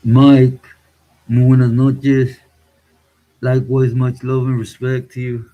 Mike, muy buenas noches. Likewise, much love and respect to you.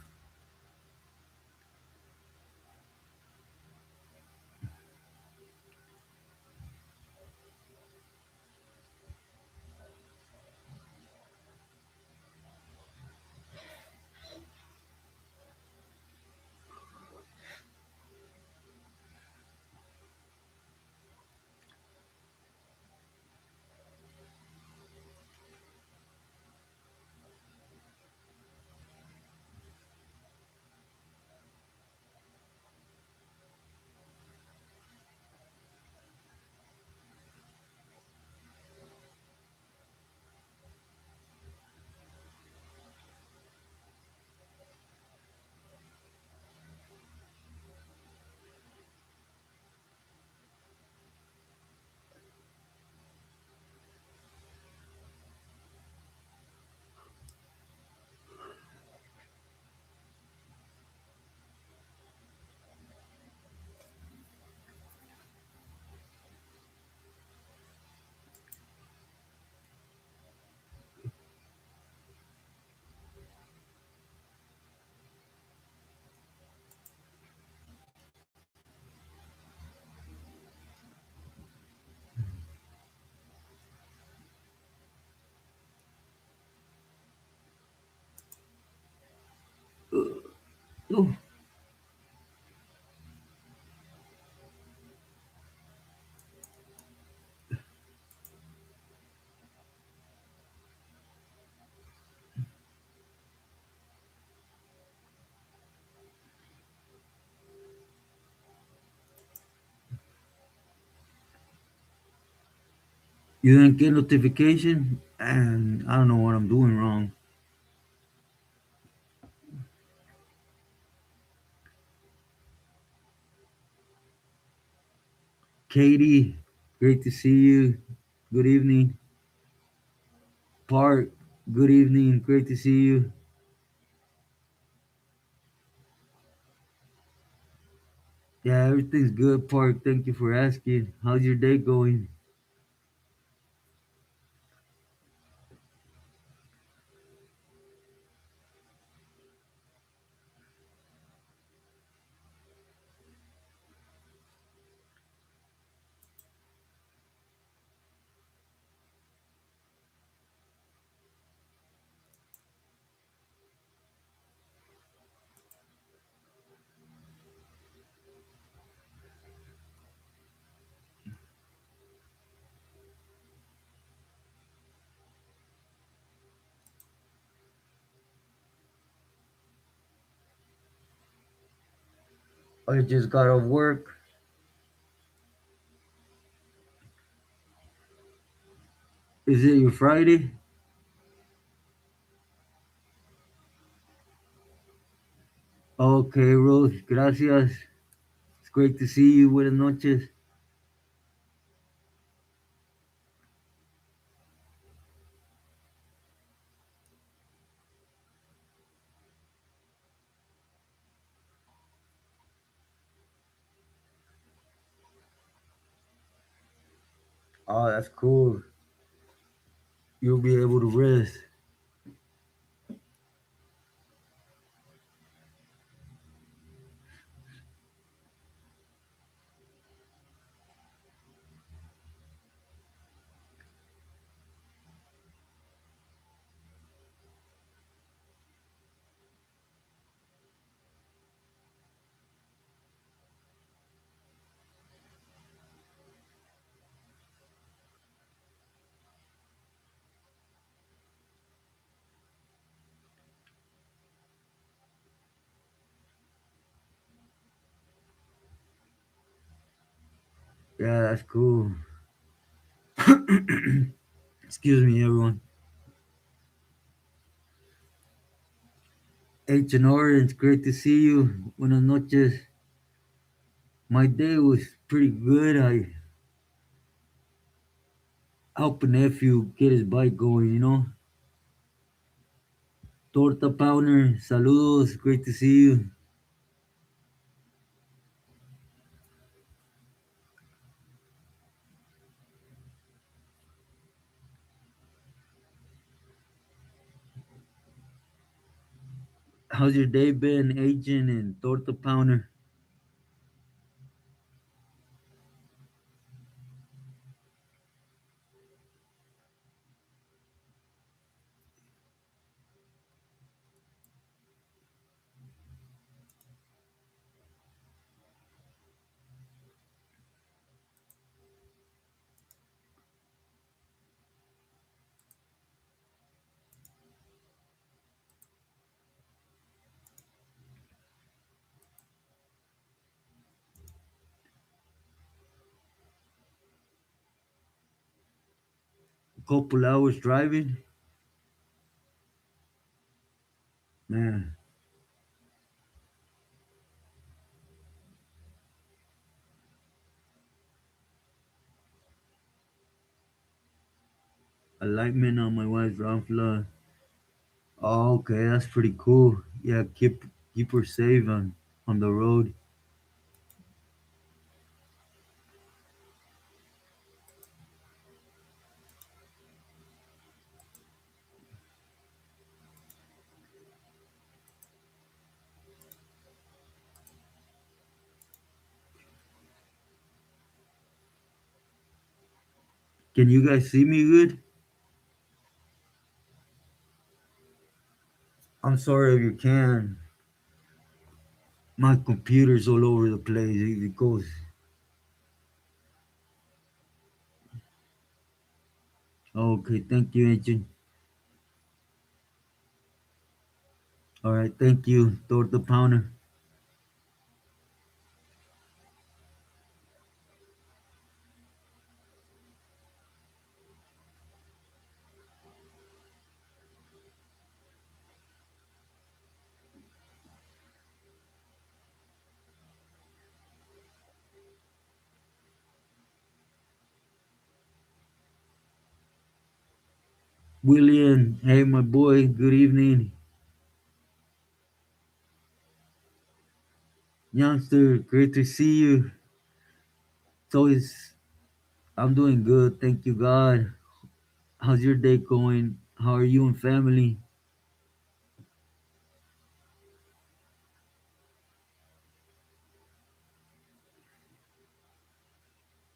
Oh, you didn't get notification? And I don't know what I'm doing wrong. Katie, great to see you. Good evening. Park, good evening. Great to see you. Yeah, everything's good, Park. Thank you for asking. How's your day going? I just got off work. Is it your Friday? Okay, Rose, gracias. It's great to see you. Buenas noches. Oh, that's cool. You'll be able to rest. Yeah, that's cool. Excuse me, everyone. H&R, it's great to see you. Buenas noches. My day was pretty good. I helped a nephew get his bike going. Torta Powner, saludos. Great to see you. How's your day been, Agent and Torta Pounder? A couple hours driving? Man, alignment on my wife's Ramfla. Oh, okay, that's pretty cool. Yeah, keep her safe on the road. Can you guys see me good? I'm sorry if you can. My computer's all over the place. It goes. Okay, thank you, Agent. All right, thank you, Torta Pounder. William, hey, my boy, good evening. Youngster, great to see you. It's always, I'm doing good, thank you, God. How's your day going? How are you and family?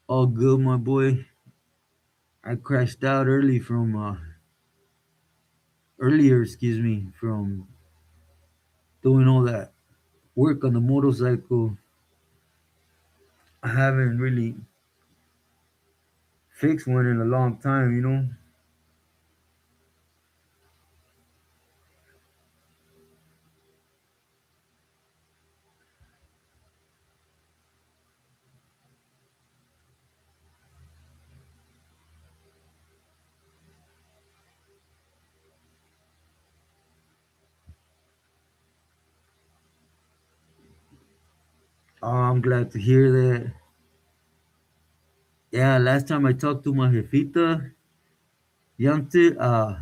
All good, my boy. I crashed out earlier, excuse me, from doing all that work on the motorcycle. I haven't really fixed one in a long time. Oh, I'm glad to hear that. Yeah, last time I talked to my jefita, youngster,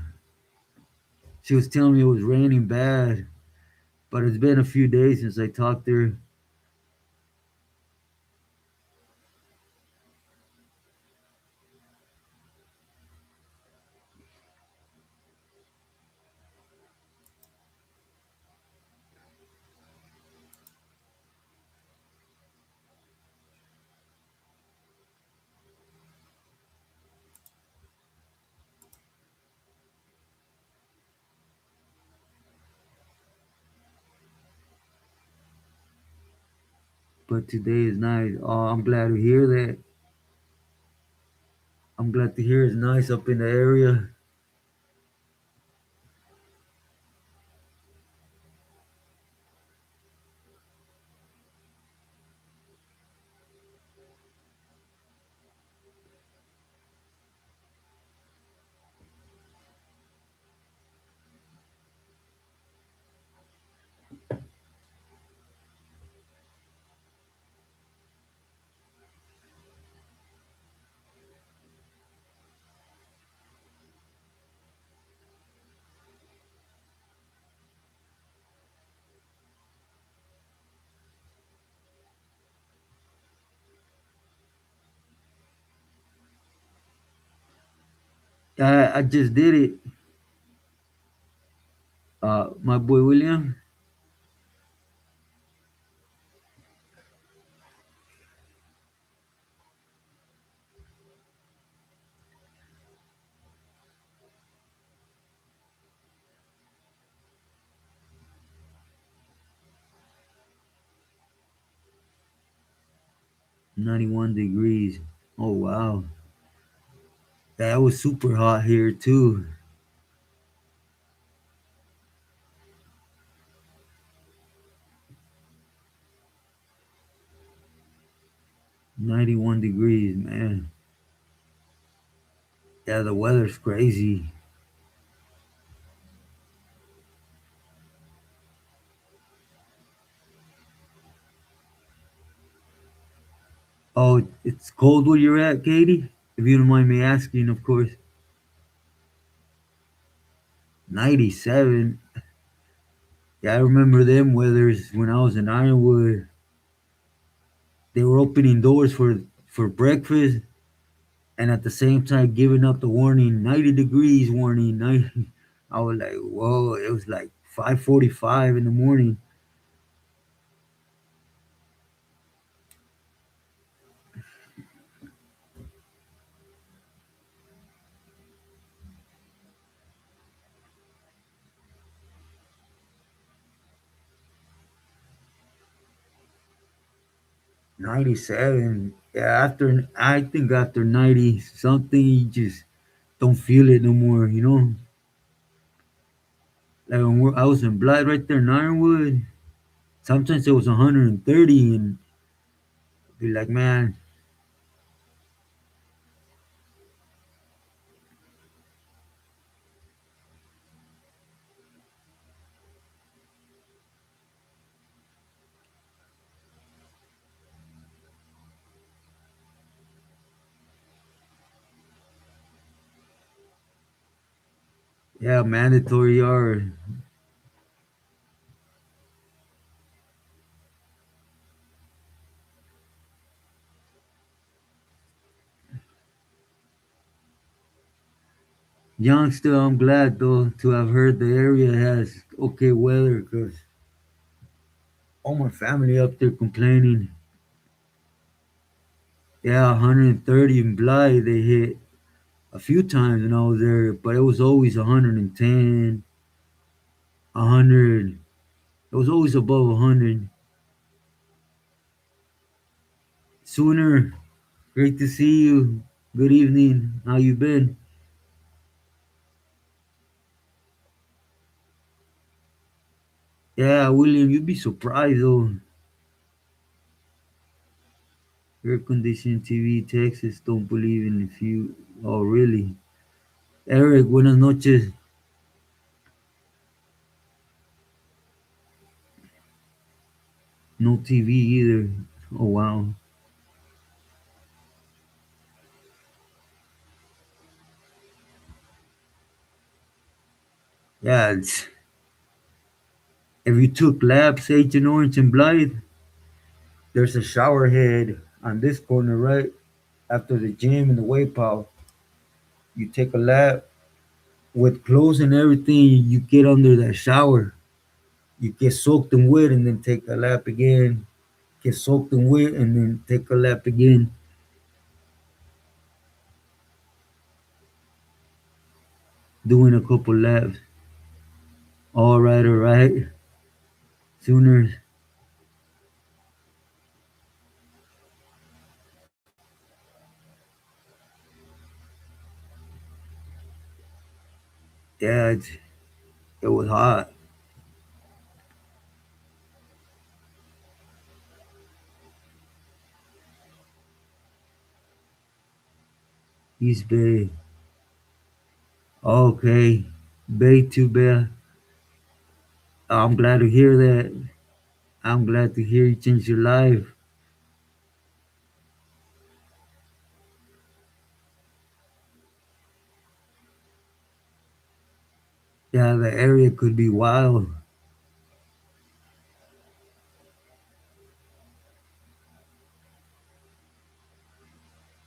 she was telling me it was raining bad, but it's been a few days since I talked to her. But today is nice. Oh, I'm glad to hear that. I'm glad to hear it's nice up in the area. I just did it. My boy William. 91 degrees. Oh wow. That was super hot here too. 91 degrees, man. Yeah, the weather's crazy. Oh, it's cold where you're at, Katie? If you don't mind me asking, of course. 97. Yeah, I remember them weathers when I was in Ironwood. They were opening doors for breakfast and at the same time giving up the warning, 90 degrees warning. 90. I was like, whoa, it was like 5:45 in the morning. 97. Yeah, I think after 90 something, you just don't feel it no more, you know? Like I was in Blythe right there in Ironwood. Sometimes it was 130 and be like, man, yeah, mandatory yard. Youngster, I'm glad though to have heard the area has okay weather because all my family up there complaining. Yeah, 130 in Blythe they hit a few times when I was there, but it was always 110, 100. It was always above 100. Sooner, great to see you. Good evening. How you been? Yeah, William, you'd be surprised though. Air conditioned TV, Texas, don't believe in a few. Oh, really? Eric, buenas noches. No TV either. Oh, wow. Yeah, if you took labs, Agent Orange and Blythe, there's a shower head on this corner, right? After the gym and the weight pile. You take a lap with clothes and everything, you get under that shower. You get soaked in wet and then take a lap again. Get soaked in wet and then take a lap again. Doing a couple laps. All right, all right. Sooners. Yeah, it was hot. East Bay. Okay. Bay to Bay. I'm glad to hear that. I'm glad to hear you changed your life. Yeah, the area could be wild.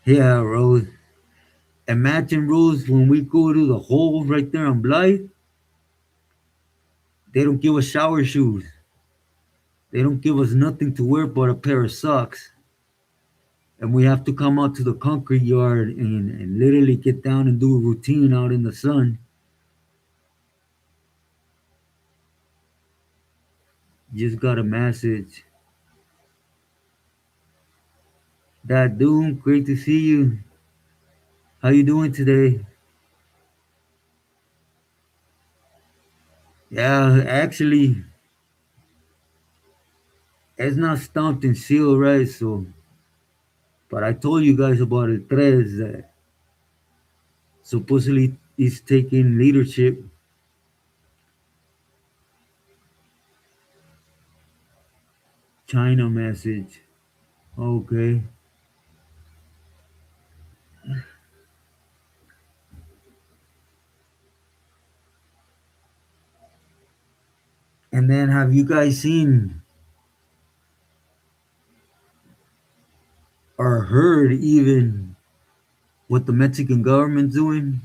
Yeah, Rose. Imagine, Rose, when we go to the hole right there on Blythe, they don't give us shower shoes. They don't give us nothing to wear but a pair of socks. And we have to come out to the concrete yard and literally get down and do a routine out in the sun. Just got a message. That Doom, great to see you. How you doing today? Yeah, actually, it's not stumped and sealed, right? So, but I told you guys about El Tres that supposedly is taking leadership. China message. Okay. And then have you guys seen or heard even what the Mexican government's doing?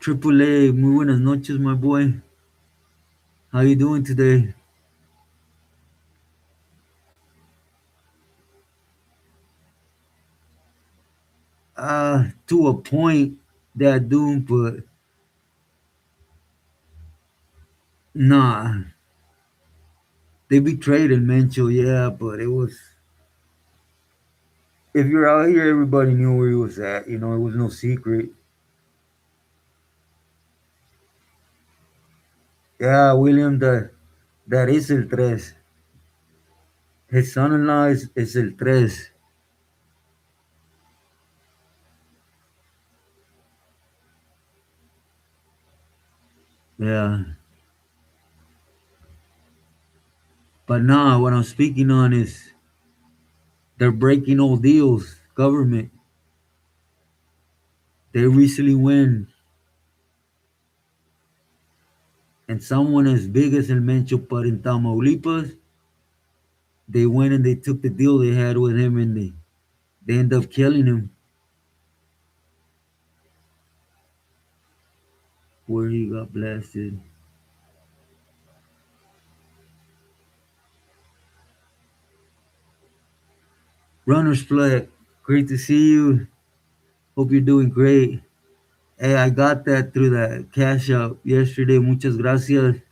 Triple A, muy buenas noches, my boy. How you doing today? To a point, that Doom, but nah, they betrayed El Mencho, yeah, but it was. If you're out here, everybody knew where he was at. You know, it was no secret. Yeah, William, that is El Tres. His son-in-law is El Tres. Yeah, but nah, what I'm speaking on is they're breaking all deals. Government. They recently win, and someone as big as El Mencho, but in Tamaulipas, they went and they took the deal they had with him, and they end up killing him where he got blasted. Runner's flag. Great to see you. Hope you're doing great. Hey, I got that through the cash out yesterday. Muchas gracias.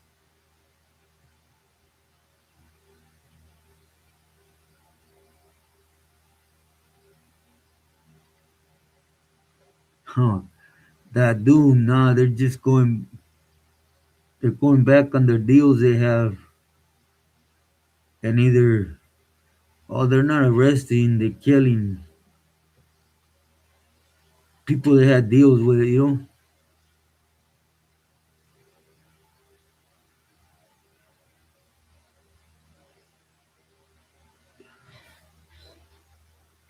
Huh. That Doom, nah, they're going back on their deals they have, and either, oh, they're not arresting, they're killing people they had deals with, you know?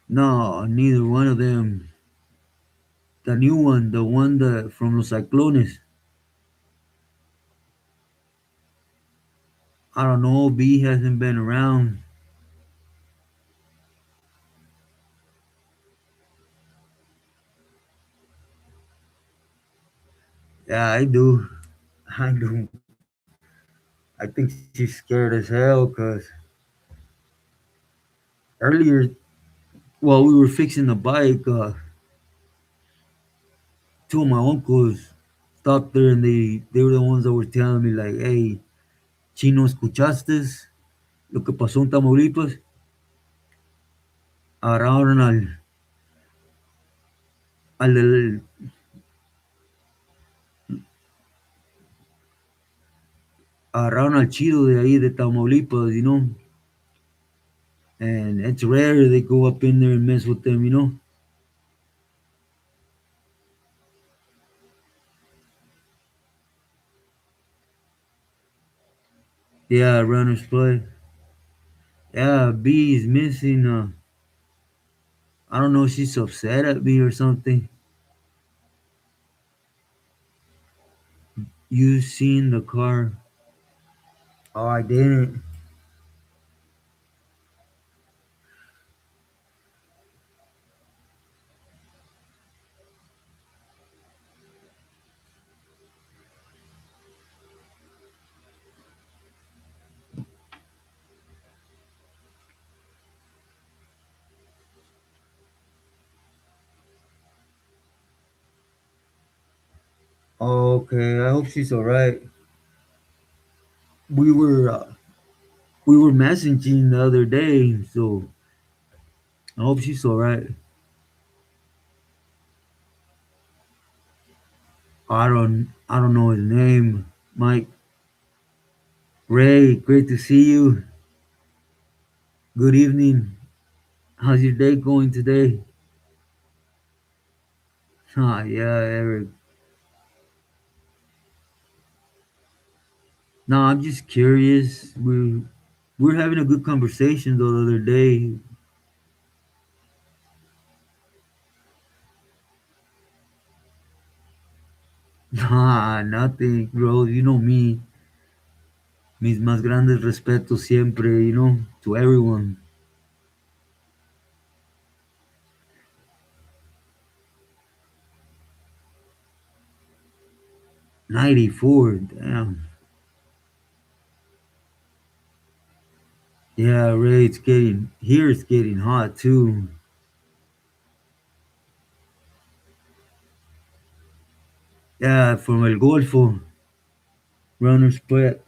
No, neither one of them. The new one, the one that from Los Cyclones, I don't know, B hasn't been around. Yeah, I do. I do. I think she's scared as hell because earlier, while we were fixing the bike, two of my uncles stopped there and they were the ones that were telling me, like, hey, Chino, ¿escuchaste lo que pasó en Tamaulipas? Agarraron al, agarraron al chido de ahí de Tamaulipas, you know? And it's rare they go up in there and mess with them, you know? Yeah, runners play. Yeah, B is missing. I don't know if she's upset at me or something. You seen the car? Oh, I didn't. Oh, okay, I hope she's all right. We were We were messaging the other day, so I hope she's alright. I don't know his name. Mike. Ray, great to see you. Good evening. How's your day going today? Yeah, Eric. No, I'm just curious. We're having a good conversation though the other day. Nah, nothing, bro. You know me. Mis más grandes respetos siempre, to everyone. 94, damn. Yeah, Ray, it's getting hot too. Yeah, from El Golfo, runner split.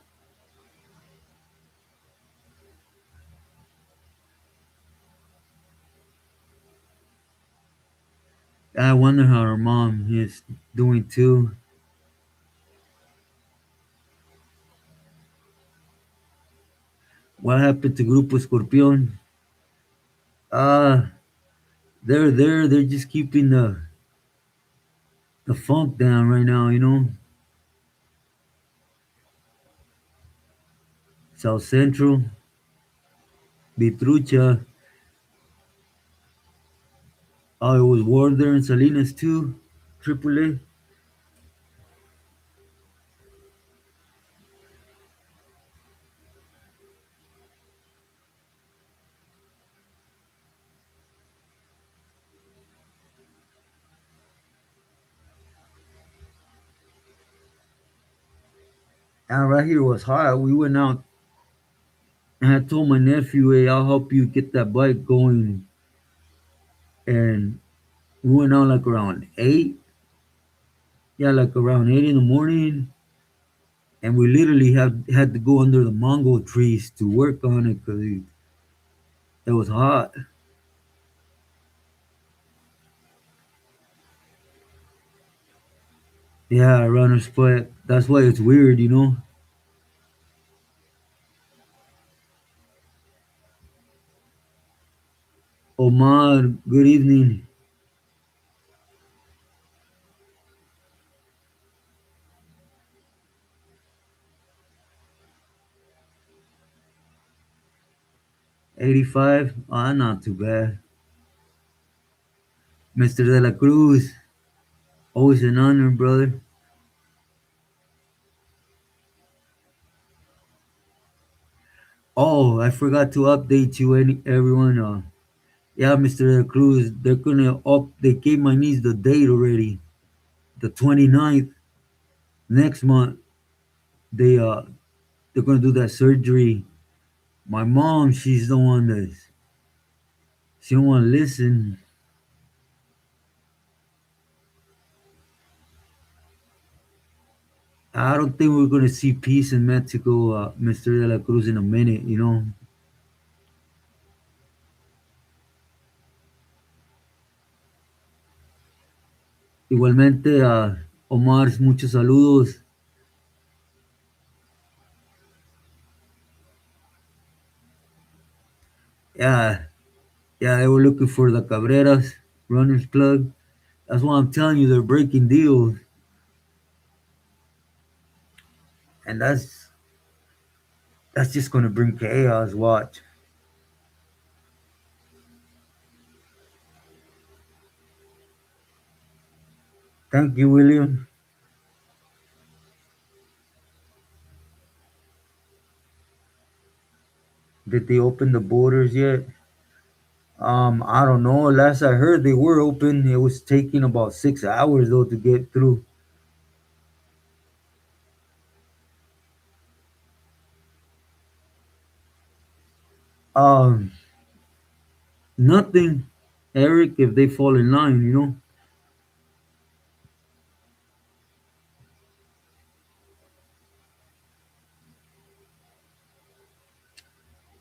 I wonder how her mom is doing too. What happened to Grupo Escorpión? Uh, they're there. They're just keeping the funk down right now. South Central, Vitrucha. Oh, it was warm there in Salinas too. Triple A. And right here was hot. We went out and I told my nephew, hey, I'll help you get that bike going. And we went out like around 8. Yeah, like around 8 in the morning. And we literally had to go under the mango trees to work on it because it was hot. Yeah, runner split. That's why it's weird. Omar, good evening. 85. Ah, not too bad. Mr. De La Cruz, always an honor, brother. Oh, I forgot to update you, everyone. Yeah, Mr. De La Cruz, they're gonna up. They gave my niece the date already, the 29th next month. They they're gonna do that surgery. My mom, she's the one she don't want to listen. I don't think we're gonna see peace in Mexico, Mr. De La Cruz, in a minute. Igualmente, Omar, muchos saludos. Yeah, yeah, they were looking for the Cabreras runners plug. That's why I'm telling you they're breaking deals, and that's just gonna bring chaos. Watch. Thank you, William. Did they open the borders yet? I don't know. Last I heard, they were open. It was taking about 6 hours though to get through. Um, Nothing, Eric. If they fall in line.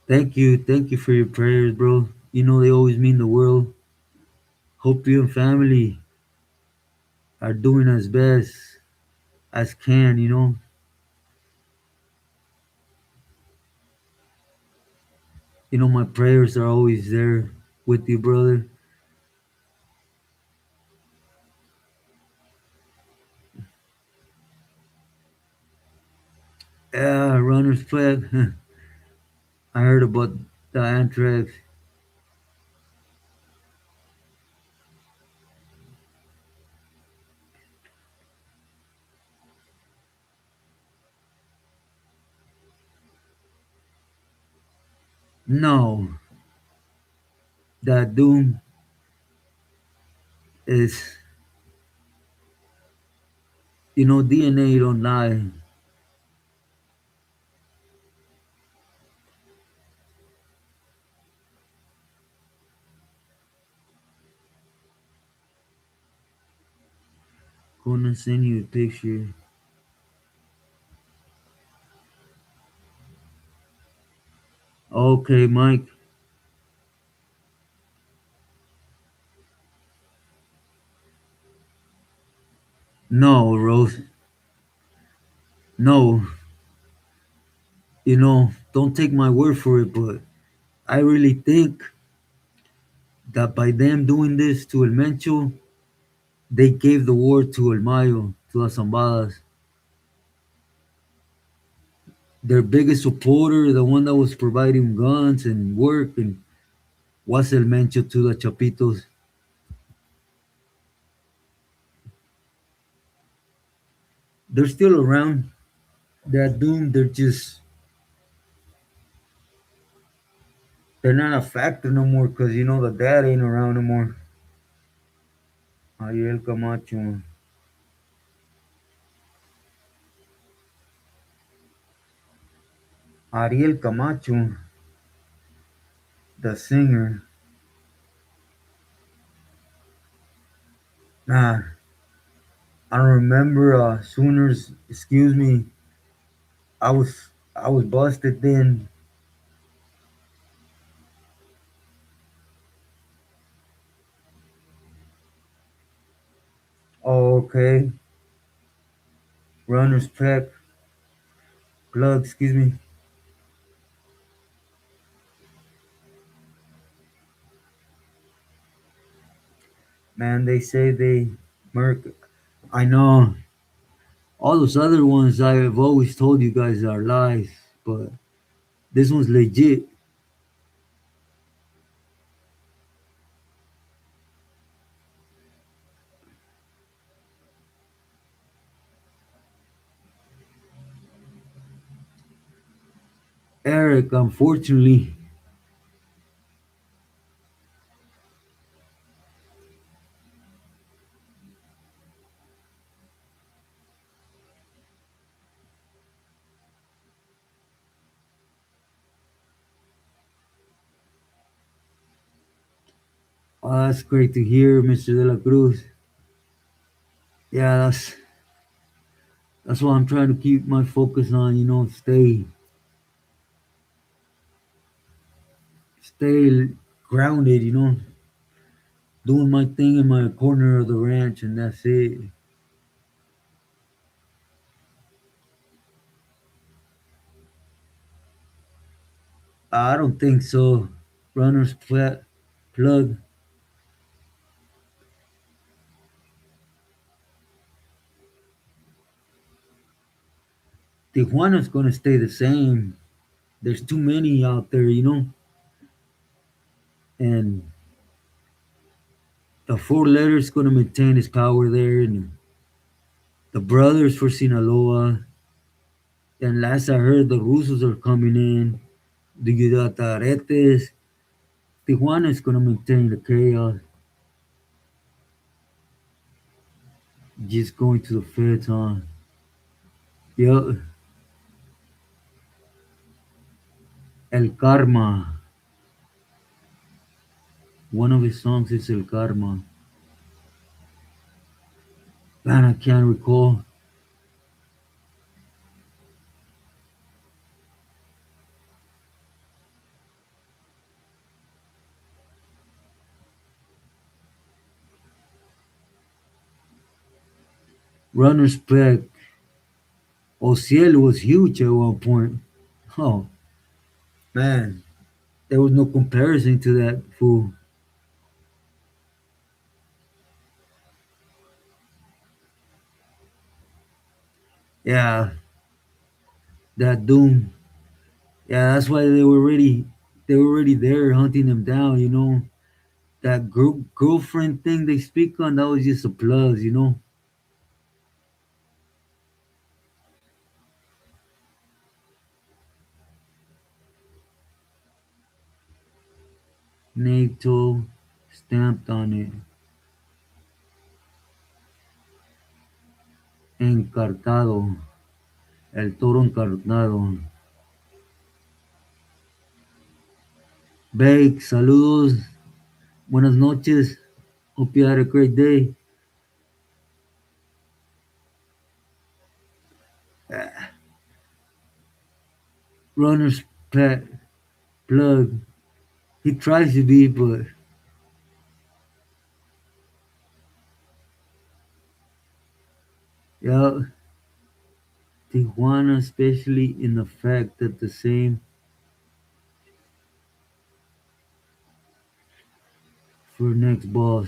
Thank you for your prayers, bro. You know they always mean the world. Hope you and family are doing as best as can. My prayers are always there with you, brother. Yeah, runner's flag. I heard about the anthrax. No, that doom is, DNA don't lie. Gonna send you a picture. Okay, Mike. No, Rose. No, don't take my word for it, but I really think that by them doing this to El Mencho, they gave the war to El Mayo, to las Zambadas. Their biggest supporter, the one that was providing guns and work, and was El Mencho to the Chapitos. They're still around. They're doomed. They're not a factor no more because the dad ain't around no more. Ariel Camacho. Ariel Camacho, the singer. Nah, I don't remember. Sooners. Excuse me. I was busted then. Oh, okay. Runner's pack. Plug. Excuse me. Man, they say they Merc. I know. All those other ones I have always told you guys are lies, but this one's legit. Eric, unfortunately, that's great to hear, Mr. De La Cruz. Yeah, that's what I'm trying to keep my focus on. Stay grounded. Doing my thing in my corner of the ranch, and that's it. I don't think so. Runners flat plug. Tijuana's gonna stay the same. There's too many out there, and the four letters gonna maintain its power there, and the brothers for Sinaloa. And last I heard, the Russos are coming in. The Yudataretes. Tijuana is gonna maintain the chaos. Just going to the feds, huh? Yeah, El Karma. One of his songs is El Karma. Man, I can't recall. Runner's back. Ociel was huge at one point. Oh, man. There was no comparison to that fool. Yeah, that Doom. Yeah, that's why they were already there hunting them down, That girlfriend thing they speak on, that was just a plus. NATO stamped on it. Encartado. El toro encartado. Bake, saludos. Buenas noches. Hope you had a great day. Runner's pet plug. He tries to be, but yeah, Tijuana, especially in the fact that the same for next boss.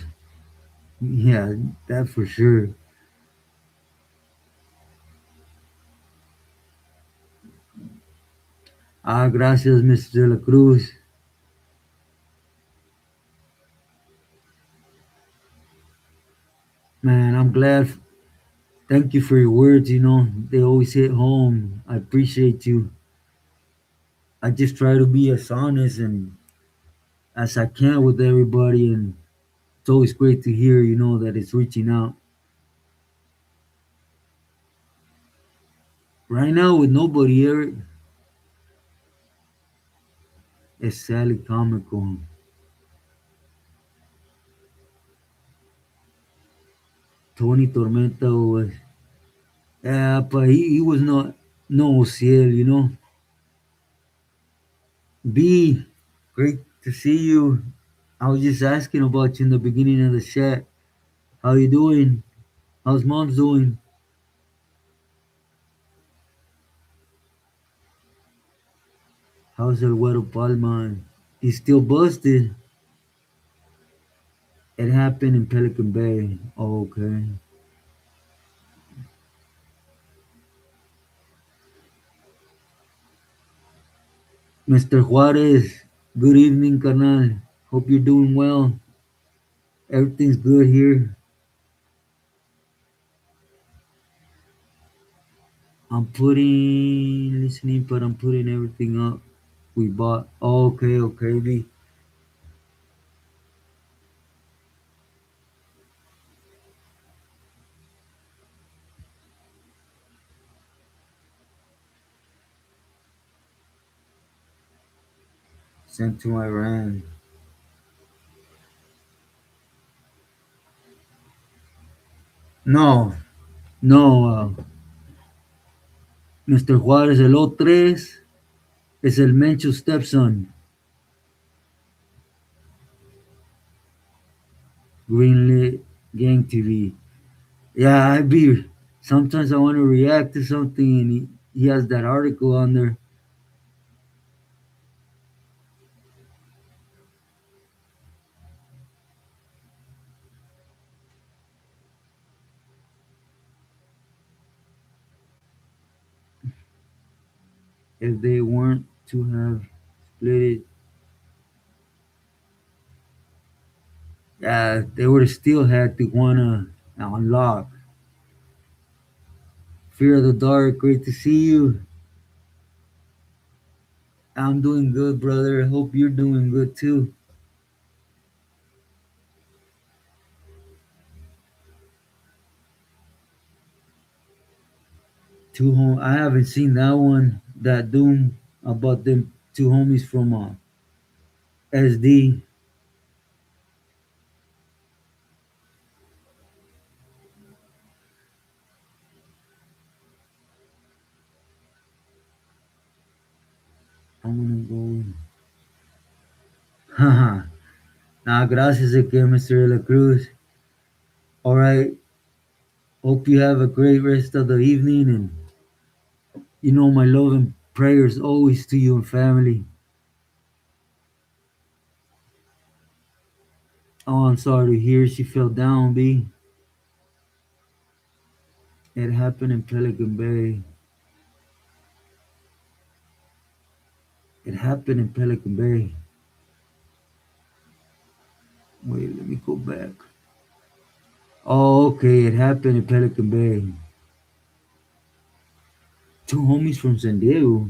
Yeah, that for sure. Ah, gracias, Mr. De La Cruz. Man, I'm glad. Thank you for your words. They always hit home. I appreciate you. I just try to be as honest and as I can with everybody, and it's always great to hear, that it's reaching out. Right now, with nobody, Eric, it's sadly comical. Tony Tormenta was, yeah, but he was not no Ciel, B, great to see you. I was just asking about you in the beginning of the chat. How you doing? How's mom's doing? How's El Güero Palma? He's still busted. It happened in Pelican Bay. Oh, okay. Mr. Juarez, good evening, carnal. Hope you're doing well. Everything's good here. Listening, but I'm putting everything up we bought. Oh, okay, okay, B. Sent to Iran. No, no, Mr. Juarez, el O3 es el Mencho stepson. Greenlit Gang TV. Yeah, sometimes I want to react to something and he has that article on there. If they weren't to have split it, yeah, they would have still had Tijuana on lock. Fear of the Dark, great to see you. I'm doing good, brother. Hope you're doing good too. I haven't seen that one. That Doom about them two homies from SD. I'm gonna go. Haha. Nah, gracias again, Mr. De La Cruz. All right, Hope you have a great rest of the evening, and you know my love and prayers always to you and family. Oh, I'm sorry to hear she fell down, B. It happened in Pelican Bay. It happened in Pelican Bay. Wait, let me go back. Oh, okay, it happened in Pelican Bay. Two homies from San Diego.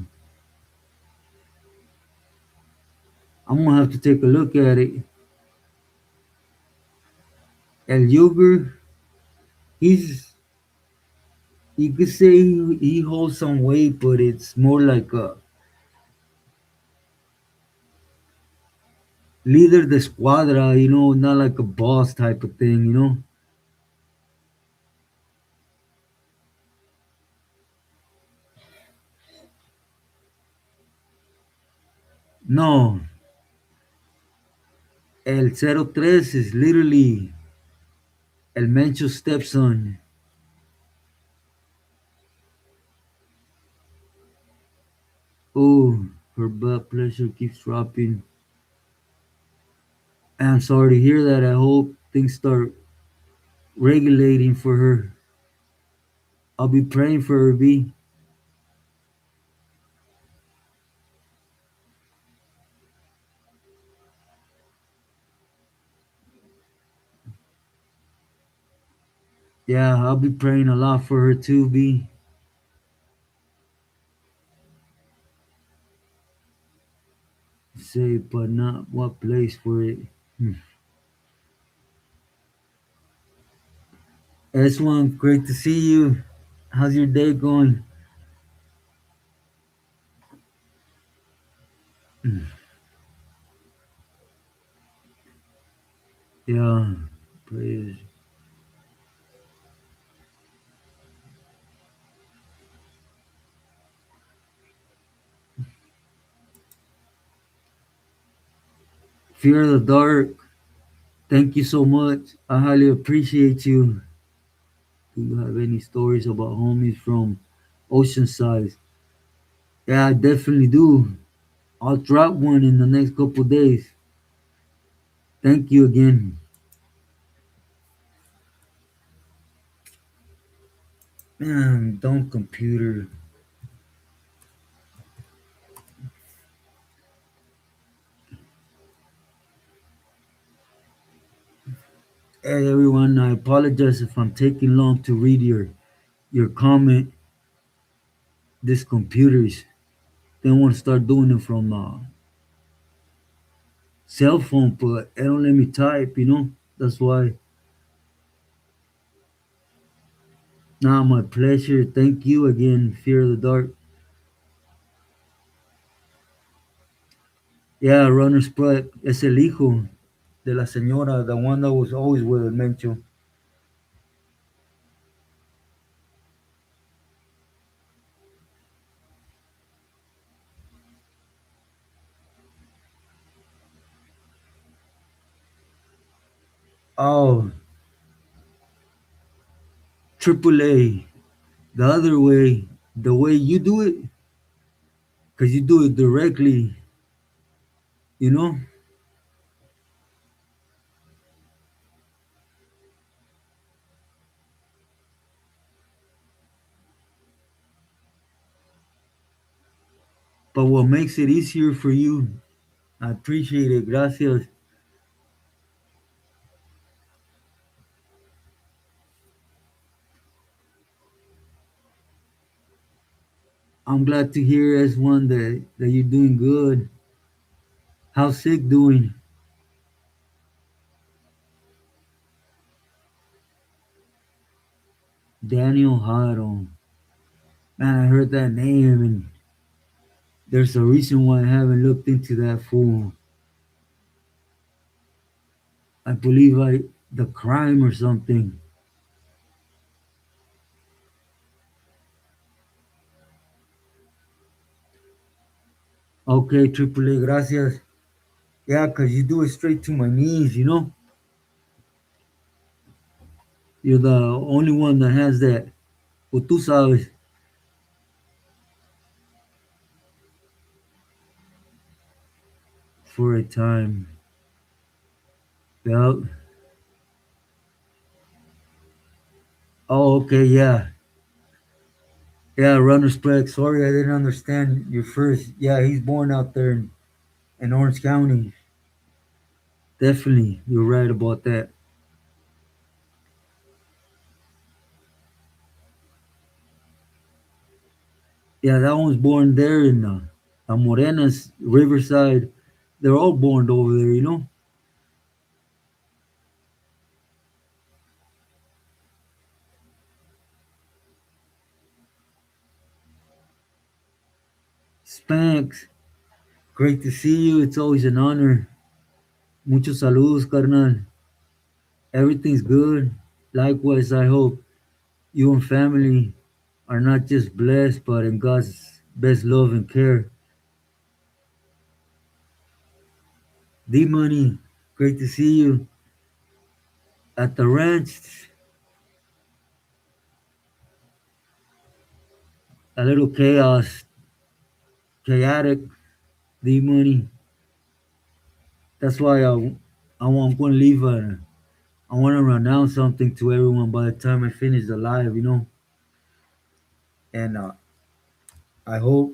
I'm gonna have to take a look at it. El Yuger, he's you could say he holds some weight, but it's more like a leader de squadra, not like a boss type of thing. No, El 03 is literally El Mencho's stepson. Oh, her blood pressure keeps dropping. I'm sorry to hear that. I hope things start regulating for her. I'll be praying for her, B. Yeah, I'll be praying a lot for her too, B. Say, but not what place for it. Hmm. S1, great to see you. How's your day going? Hmm. Yeah, praise. Fear of the dark. Thank you so much. I highly appreciate you. Do you have any stories about homies from Oceanside? Yeah, I definitely do. I'll drop one in the next couple days. Thank you again. Man, don't computer. Hey everyone, I apologize if I'm taking long to read your comment. This computers, they want to start doing it from cell phone, but they don't let me type. That's why. Nah, my pleasure. Thank you again, Fear of the Dark. Yeah, Runner's Prep. Es el hijo de la señora, the one that was always with el Mencho. Oh, Triple A. The other way, the way you do it, because you do it directly, you know? But what makes it easier for you, I appreciate it. Gracias. I'm glad to hear as one that you're doing good. How's sick doing? Daniel Haro. Man, I heard that name and there's a reason why I haven't looked into that fool. I believe the crime or something. Okay, Triple A, gracias. Yeah, 'cause you do it straight to my knees, you know? You're the only one that has that. Well, tú sabes, for a time. Yep. Oh, okay, yeah. Yeah, Runner's Flag. Sorry, I didn't understand your first. Yeah, he's born out there in Orange County. Definitely, you're right about that. Yeah, that one's born there in Morena's Riverside. They're all born over there, you know. Spanx, great to see you. It's always an honor. Muchos saludos, carnal. Everything's good. Likewise, I hope you and family are not just blessed, but in God's best love and care. D Money, great to see you at the ranch. A little chaos, chaotic. D Money. That's why I'm going to leave. I want to announce something to everyone by the time I finish the live, you know. And I hope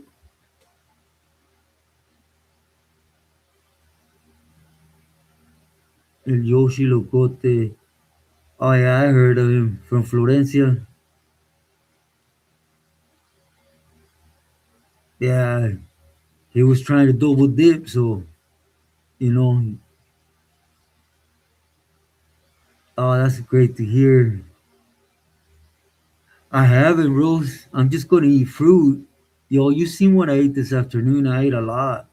El Yoshi Locote. Oh yeah, I heard of him from Florencia. Yeah, he was trying to double dip, so you know. Oh, that's great to hear. I haven't, Rose. I'm just gonna eat fruit. Yo, you seen what I ate this afternoon? I ate a lot.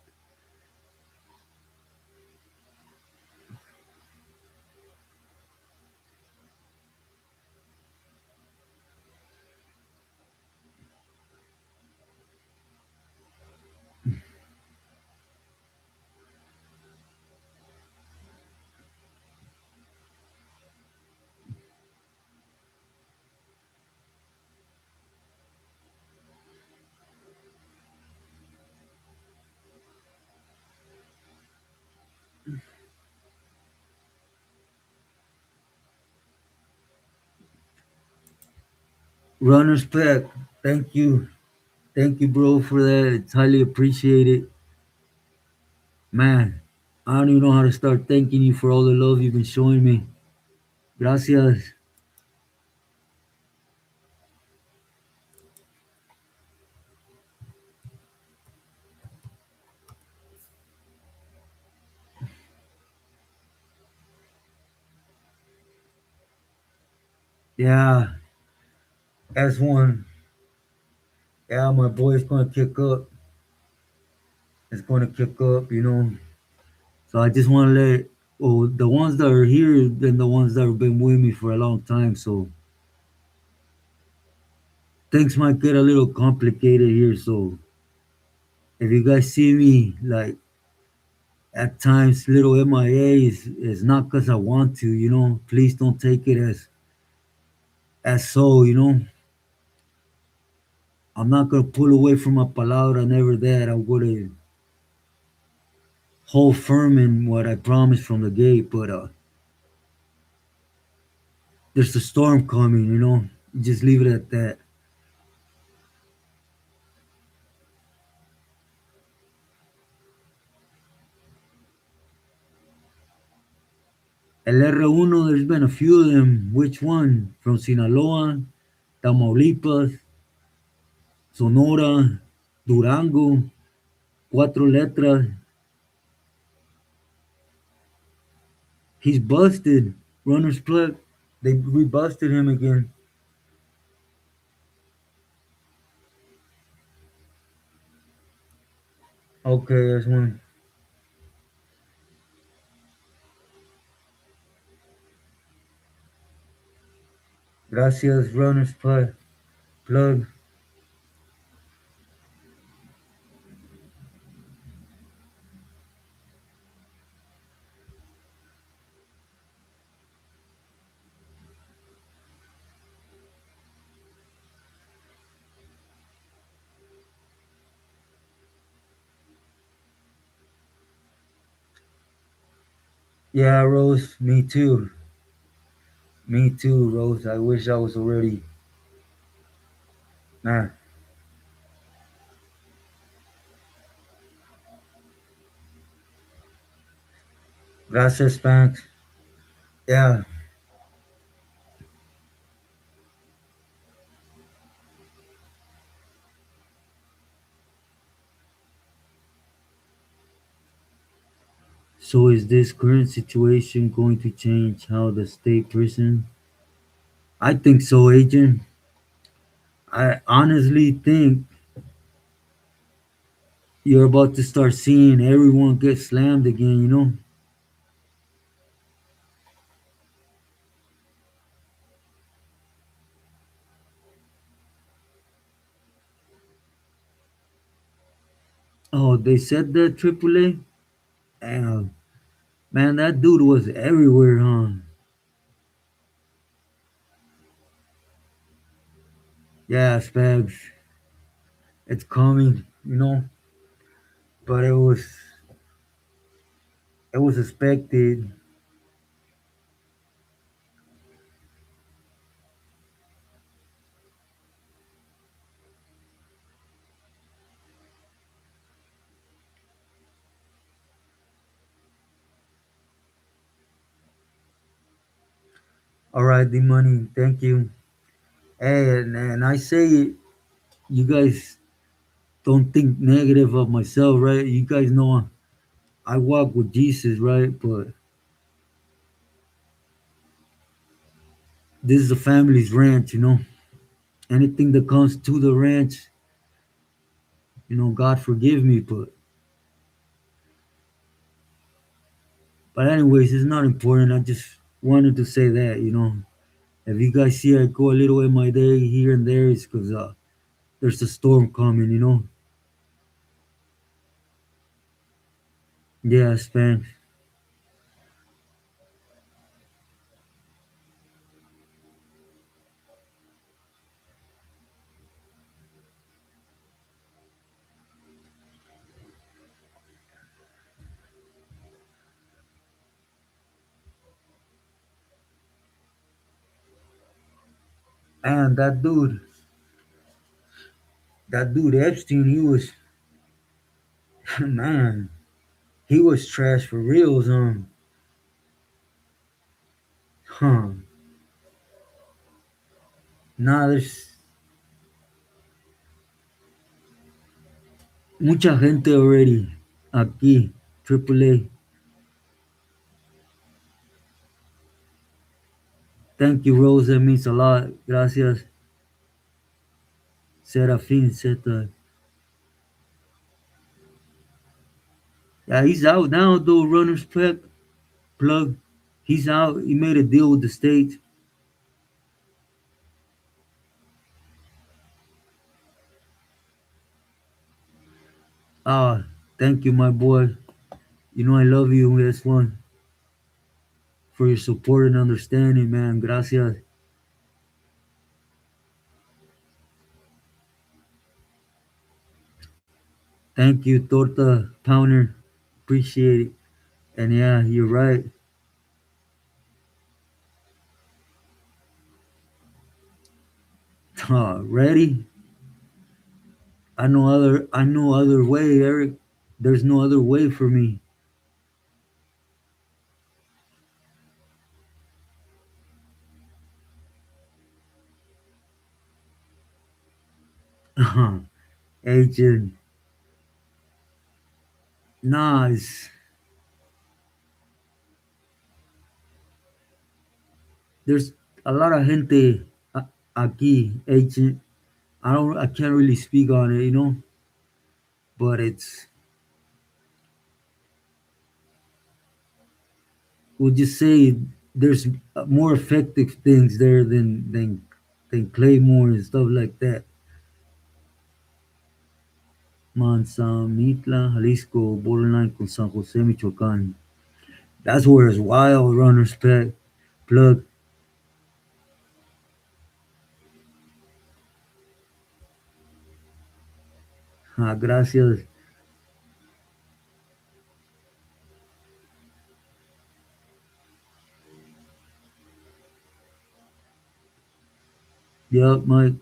Runner's pack. Thank you, bro, for that. It's highly appreciated, man. I don't even know how to start thanking you for all the love you've been showing me. Gracias. Yeah, as one. Yeah, my boy's gonna kick up. It's gonna kick up, you know. So I just want to let, well, the ones that are here and the ones that have been with me for a long time. So things might get a little complicated here. So if you guys see me like at times little MIA is not because I want to, you know. Please don't take it as so, you know. I'm not gonna pull away from my palabra, never that. I'm gonna hold firm in what I promised from the gate. But there's a storm coming, you know. Just leave it at that. El R1, there's been a few of them. Which one? From Sinaloa, Tamaulipas, Sonora, Durango, Cuatro Letras. He's busted. Runner's plug. They rebusted him again. Okay, there's one. Gracias, Runner's plug. Plug. Yeah, Rose. Me too. Me too, Rose. I wish I was already. Nah. Gracias, Spanx. Yeah. So is this current situation going to change how the state prison? I think so, Agent. I honestly think you're about to start seeing everyone get slammed again, you know? Oh, they said that AAA? Damn. Man, that dude was everywhere, huh? Yeah, Spags. It's coming, you know? But it was expected. Alright, the money, thank you. Hey, and I say it, you guys don't think negative of myself, right? You guys know I walk with Jesus, right? But this is a family's ranch, you know. Anything that comes to the ranch, God forgive me, but anyways, it's not important. I just wanted to say that, If you guys see I go a little in my day here and there, it's because there's a storm coming, Yeah, Span. And that dude Epstein, he was, man, he was trash for reals, huh? Nah, there's mucha gente already aquí, AAA. Thank you, Rose. That means a lot. Gracias, Serafin Zeta. Yeah, he's out now, though. Runner's plug. He's out. He made a deal with the state. Ah, thank you, my boy. You know I love you, S1, for your support and understanding, man. Gracias. Thank you, Torta Pounder. Appreciate it. And yeah, you're right. Ready? I know other way, Eric. There's no other way for me. Agent. Nas. There's a lot of gente aquí, agent. I can't really speak on it, but we'll just say there's more effective things there than Claymore and stuff like that. Manzamitla, Jalisco, borderline con San Jose, Michoacan. That's where it's wild runners pack. Plug. Gracias. Yup, Mike.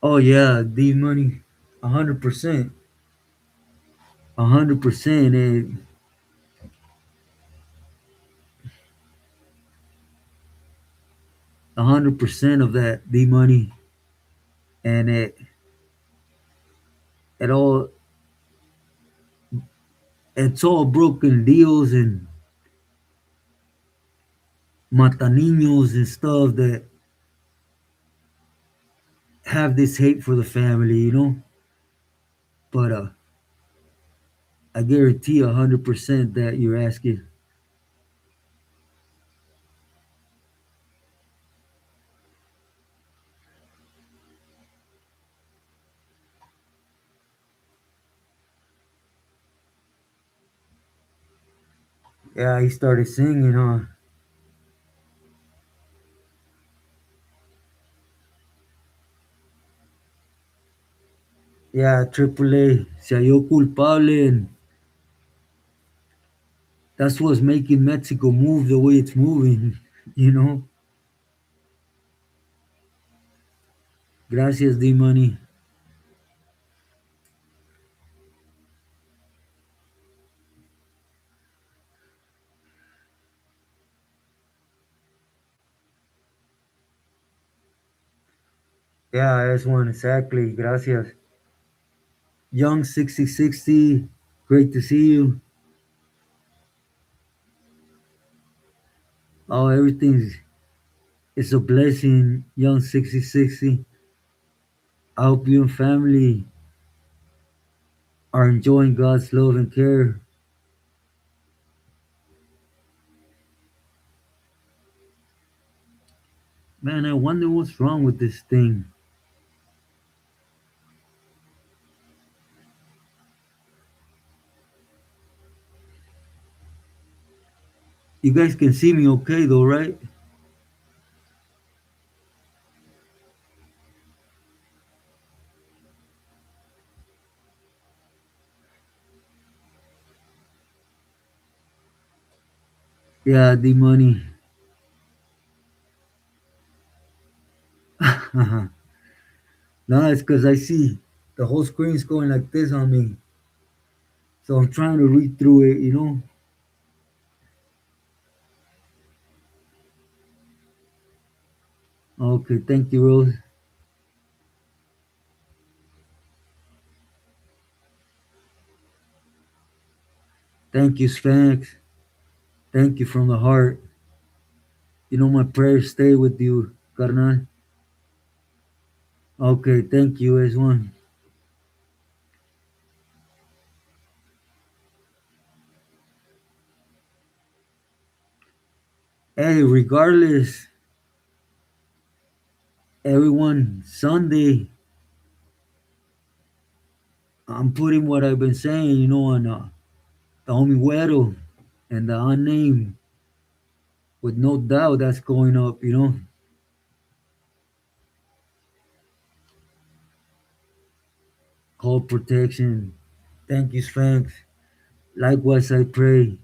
Oh yeah, D Money. 100%. 100%. And 100% of that D Money. And it all it's all broken deals and mataninos and stuff that have this hate for the family, you know. But I guarantee 100% that you're asking. Yeah, he started singing, huh? Yeah, Triple A se halló culpable, and that's what's making Mexico move the way it's moving, you know. Gracias, D Money. Yeah, that's one exactly. Gracias. Young 6060, great to see you. Oh, everything's it's a blessing, Young 6060. I hope you and family are enjoying God's love and care. Man, I wonder what's wrong with this thing. You guys can see me okay though, right? Yeah, D Money. No, it's because I see the whole screen's going like this on me. So I'm trying to read through it, you know? Okay, thank you, Rose. Thank you, Sphinx. Thank you from the heart. You know, my prayers stay with you, carnal. Okay, thank you, as one. Hey, regardless, everyone, Sunday, I'm putting what I've been saying, you know, on the homie Güero and the unnamed. With no doubt, that's going up, you know? Call protection. Thank you, Sphinx. Likewise, I pray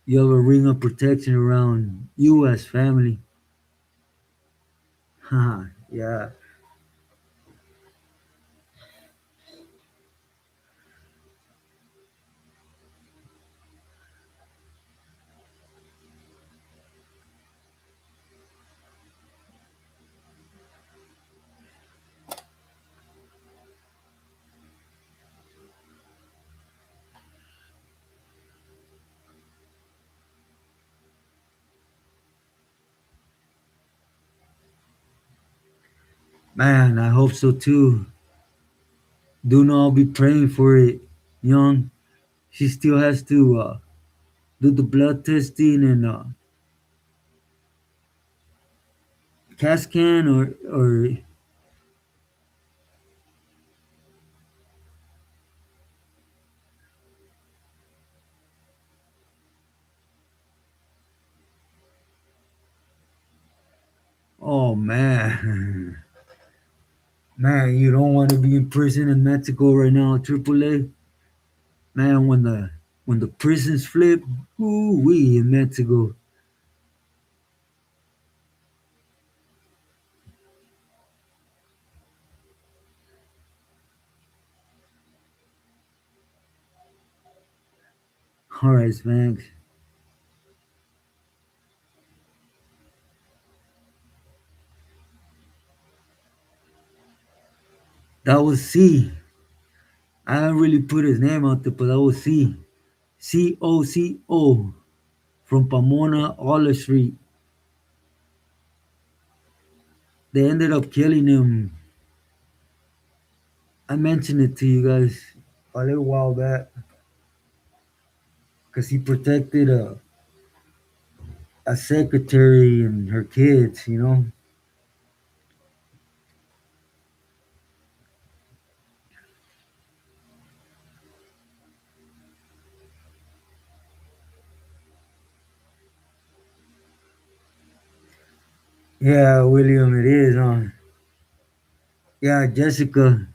you have a ring of protection around you as family. Haha, yeah. Man, I hope so too. Do not be praying for it, young. She still has to do the blood testing and CAT scan or oh man, man, you don't want to be in prison in Mexico right now, Triple A. Man, when the prisons flip, ooh wee in Mexico. All right, Spanx. That was C. I didn't really put his name out there, but that was C. COCO from Pomona, Aller Street. They ended up killing him. I mentioned it to you guys a little while back because he protected a secretary and her kids, you know? Yeah, William, it is, huh? Yeah, Jessica,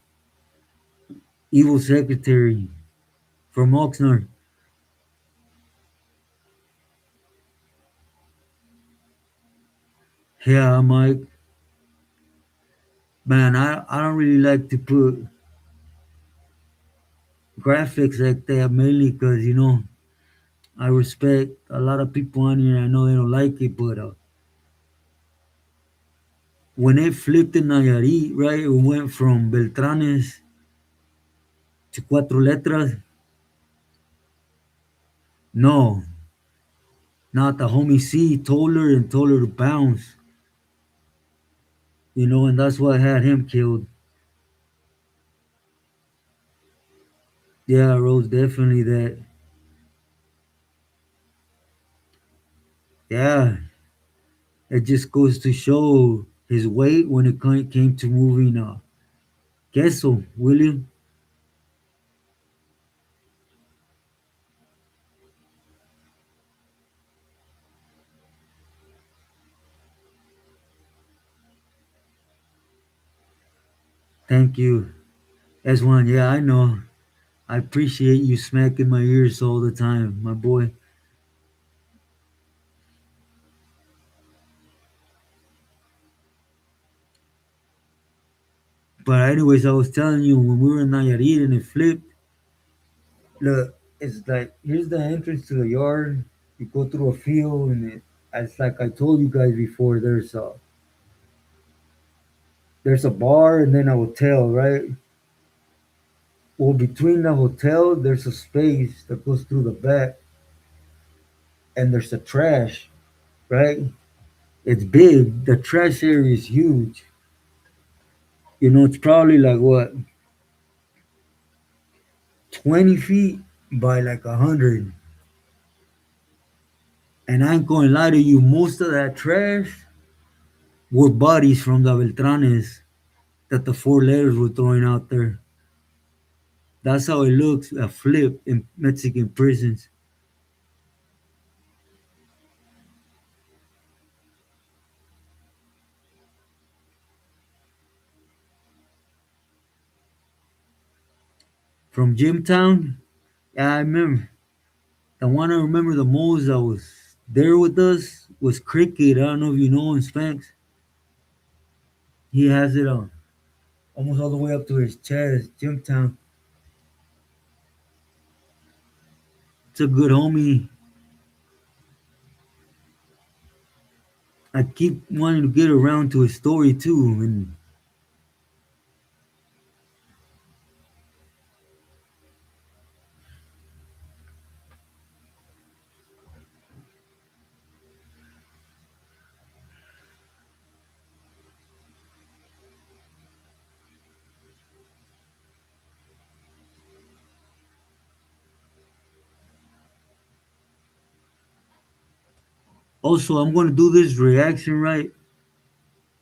evil secretary from Oxnard. Yeah, Mike. Man, I don't really like to put graphics like that mainly because, I respect a lot of people on here. I know they don't like it, but when it flipped in Nayarit, right, it went from Beltranes to Cuatro Letras. No, not the homie C told her and told her to bounce, and that's what had him killed. Yeah, Rose, definitely that. Yeah, it just goes to show his weight when it came to moving queso, William. Thank you. S1, yeah, I know. I appreciate you smacking my ears all the time, my boy. But anyways, I was telling you when we were in Nayarit and it flipped. Look, it's like here's the entrance to the yard. You go through a field, and it's like I told you guys before. There's a bar and then a hotel, right? Well, between the hotel, there's a space that goes through the back, and there's a trash, right? It's big. The trash area is huge. It's probably like what 20 feet by like 100. And I ain't gonna lie to you, most of that trash were bodies from the Beltranes that the four letters were throwing out there. That's how it looks a flip in Mexican prisons. From Jimtown, yeah, I remember. The one I remember the most that was there with us was Cricket. I don't know if you know him, Spanx. He has it on almost all the way up to his chest. Jimtown. It's a good homie. I keep wanting to get around to his story too. And also, I'm going to do this reaction right.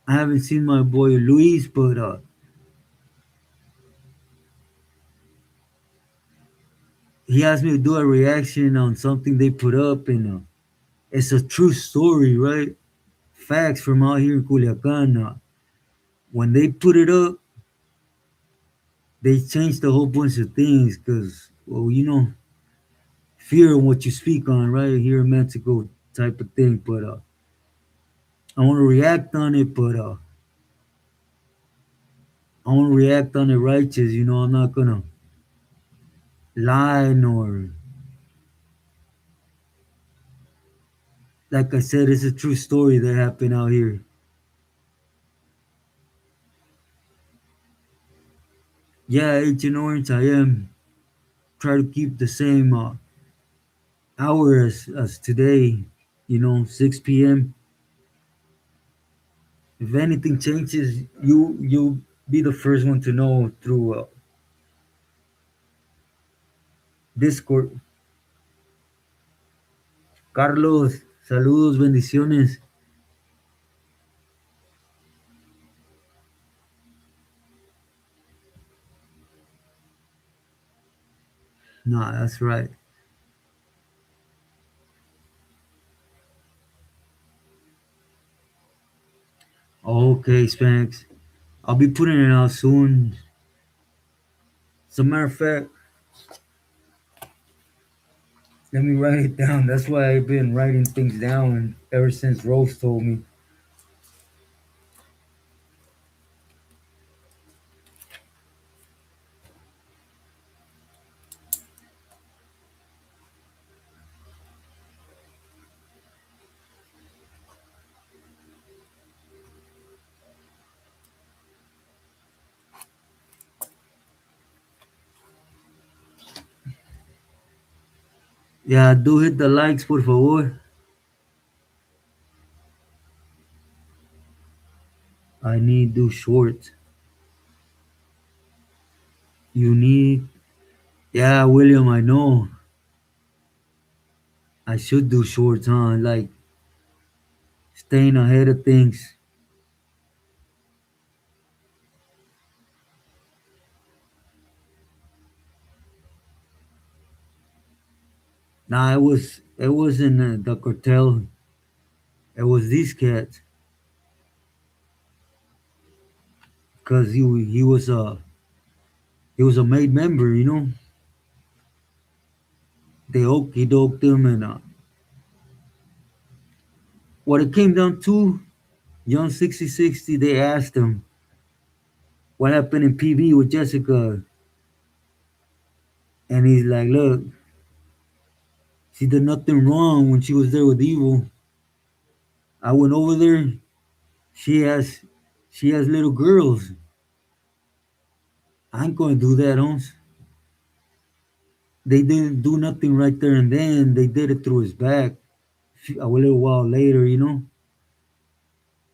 I haven't seen my boy Luis, but he asked me to do a reaction on something they put up, and it's a true story, right? Facts from out here in Culiacan. When they put it up, they changed a whole bunch of things because well, fear of what you speak on, right? Here in Mexico type of thing. But I want to react on it, but I want to react on it righteous. I'm not gonna lie nor, like I said, it's a true story that happened out here. Yeah, Agent Orange, I am. Try to keep the same hour as today. 6 p.m. If anything changes, you'll be the first one to know through Discord. Carlos, saludos, bendiciones. Nah, that's right. Okay, Spanx. I'll be putting it out soon. As a matter of fact, let me write it down. That's why I've been writing things down ever since Rose told me. Yeah, do hit the likes, por favor. I need do shorts. You need. Yeah, William, I know. I should do shorts, huh? Like staying ahead of things. Nah, it wasn't the cartel. It was these cats, cause he was a made member. They okey doked him, and what it came down to, Young 6060, they asked him what happened in PV with Jessica, and he's like, "Look, she did nothing wrong when she was there with Evil. I went over there. She has she has little girls. I ain't gonna do that, Holmes. They didn't do nothing right there and then. They did it through his back a little while later,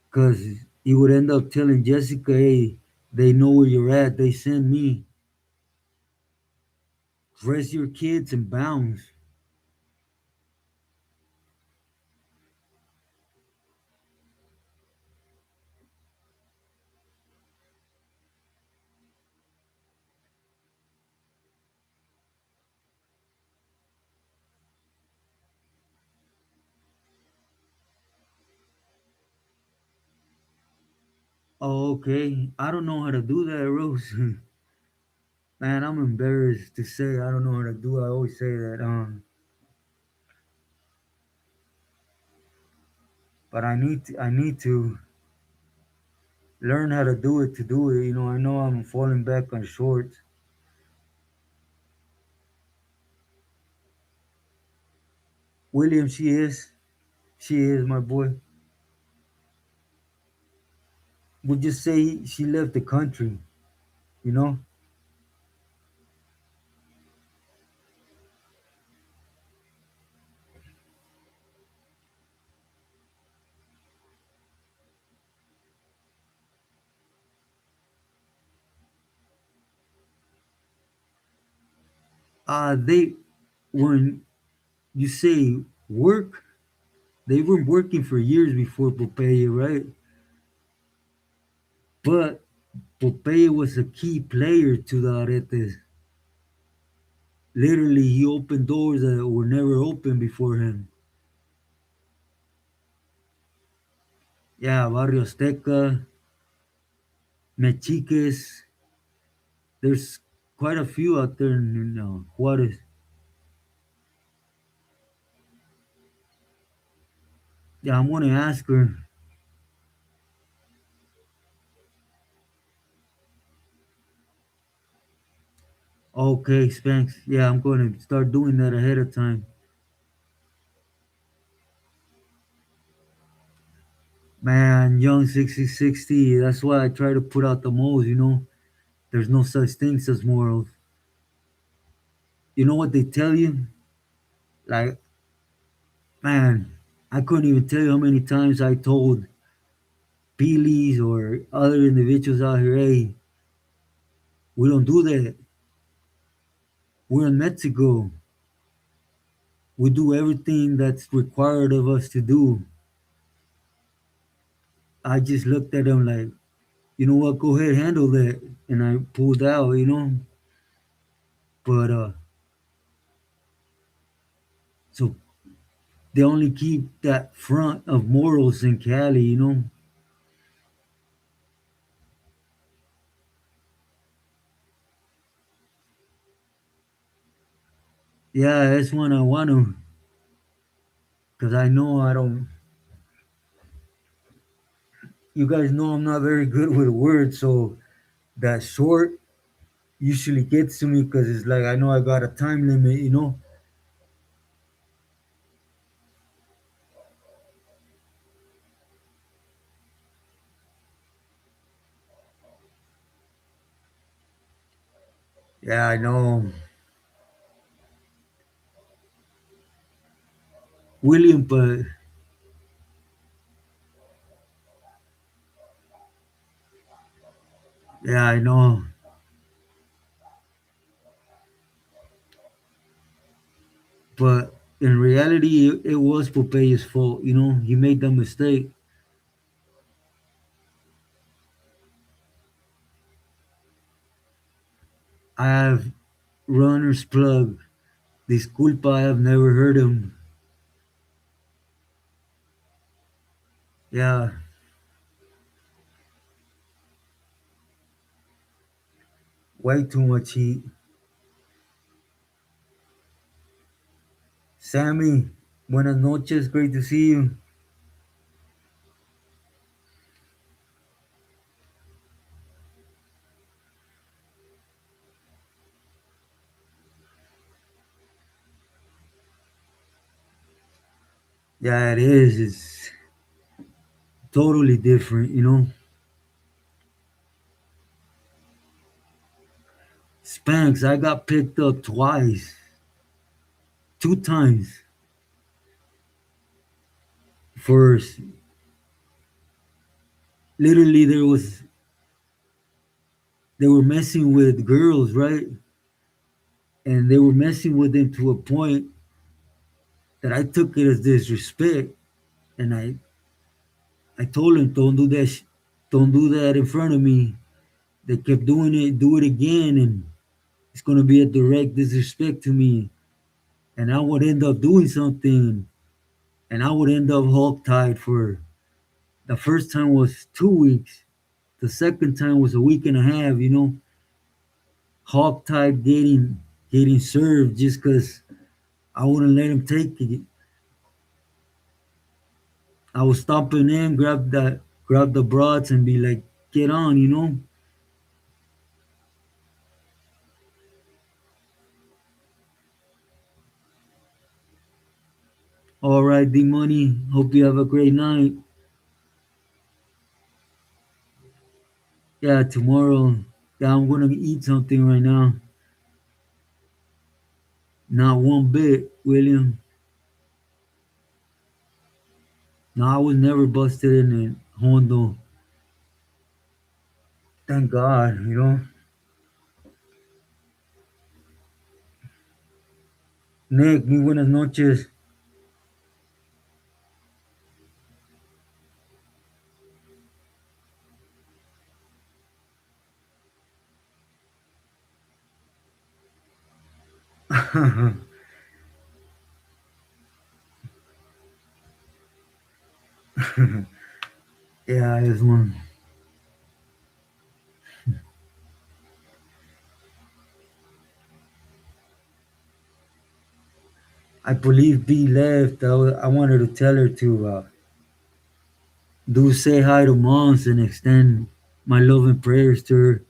because he would end up telling Jessica, hey, they know where you're at. They send me. Dress your kids and bounce." Oh, okay. I don't know how to do that, Rose. Man, I'm embarrassed to say I don't know how to do it. I always say that, but I need to learn how to do it to do it. I know I'm falling back on shorts. William, she is my boy. Would just say she left the country. You know, they when you say work, they were working for years before Popeye, right? But Popeye was a key player to the Aretes. Literally, he opened doors that were never open before him. Yeah, Barrio Azteca, Mexiques. There's quite a few out there in Juarez. Yeah, I'm gonna ask her. Okay, Spanx. Yeah, I'm gonna start doing that ahead of time. Man, young 6060. That's why I try to put out the most. There's no such things as morals. You know what they tell you? Like, man, I couldn't even tell you how many times I told Peelies or other individuals out here, hey, we don't do that. We're in Mexico. We do everything that's required of us to do. I just looked at them like, you know what, go ahead, handle that. And I pulled out. But so they only keep that front of morals in Cali. Yeah, that's one I want to, because I know I don't, you guys know I'm not very good with words, so that short usually gets to me because it's like I know I got a time limit. Yeah, I know. William, but yeah, I know. But in reality, it was Popeye's fault. He made that mistake. I have runner's plug. Disculpa, I have never heard him. Yeah, way too much heat. Sammy, buenas noches. Great to see you. Yeah, it is. It's totally different. Spanx, I got picked up twice, two times. First, literally, they were messing with girls, right? And they were messing with them to a point that I took it as disrespect, and I told them, don't do that, don't do that in front of me. They kept doing it, do it again, and it's gonna be a direct disrespect to me, and I would end up doing something, and I would end up hog tied for the first time was 2 weeks, the second time was a week and a half. Hog tied getting served just because I wouldn't let him take it. I was stomping in, grab the broads and be like, get on. All right, D Money. Hope you have a great night. Yeah, tomorrow. Yeah, I'm gonna eat something right now. Not one bit, William. No, I was never busted in a Hondo. Thank God. Nick, muy buenas noches. Yeah, it's one. I believe B left. I wanted to tell her to do say hi to moms and extend my love and prayers to her.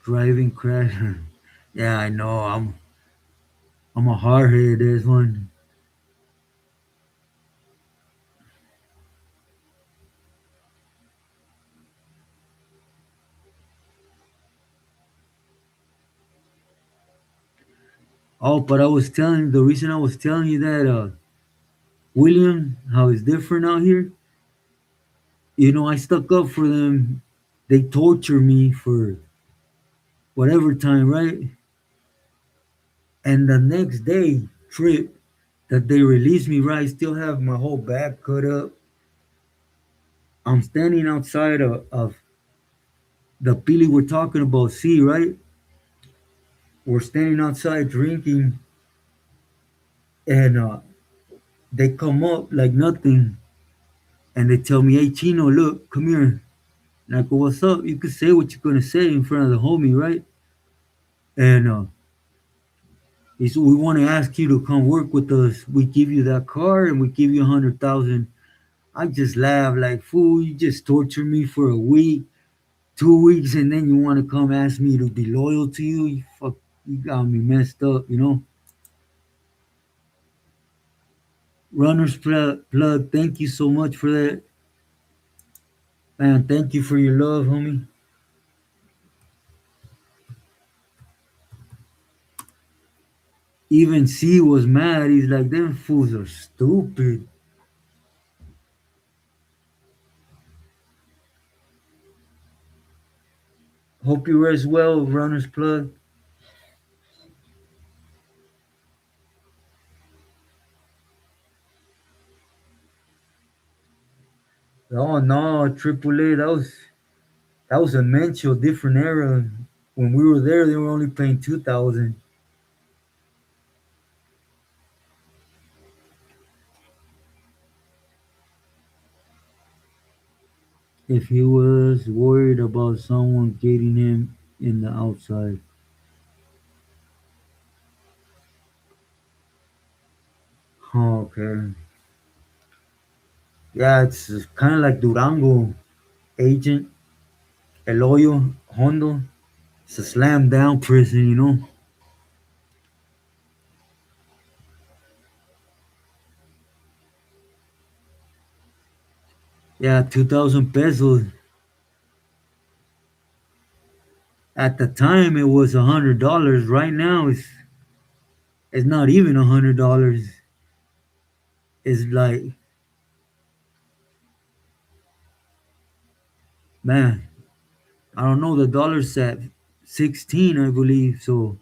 Driving crash. Yeah, I know. I'm a hardhead. This one. Oh, but I was telling the reason I was telling you that William, how it's different out here. I stuck up for them. They torture me for whatever time, right? And the next day trip that they released me, right, I still have my whole back cut up. I'm standing outside of the Pili we're talking about, see, right? We're standing outside drinking, and they come up like nothing, and they tell me, "Hey, Chino, look, come here." And I go, "What's up?" You could say what you're gonna say in front of the homie, right? And he said, "We want to ask you to come work with us. We give you that car, and we give you 100,000." I just laugh like, "Fool, you just torture me for a week, 2 weeks, and then you want to come ask me to be loyal to you? You got me messed up." Runner's plug. Thank you so much for that, man. Thank you for your love, homie. Even C was mad. He's like, "Them fools are stupid." Hope you rest well, Runner's plug. Oh no, AAA. That was a mental different era. When we were there, they were only paying 2,000. If he was worried about someone getting him in the outside. Oh, okay. Yeah, it's kind of like Durango agent, Eloyo, Hondo. It's a slam down prison. Yeah, 2,000 pesos. At the time, it was $100. Right now, it's not even $100. It's like, man, I don't know. The dollar's at 16, I believe. So,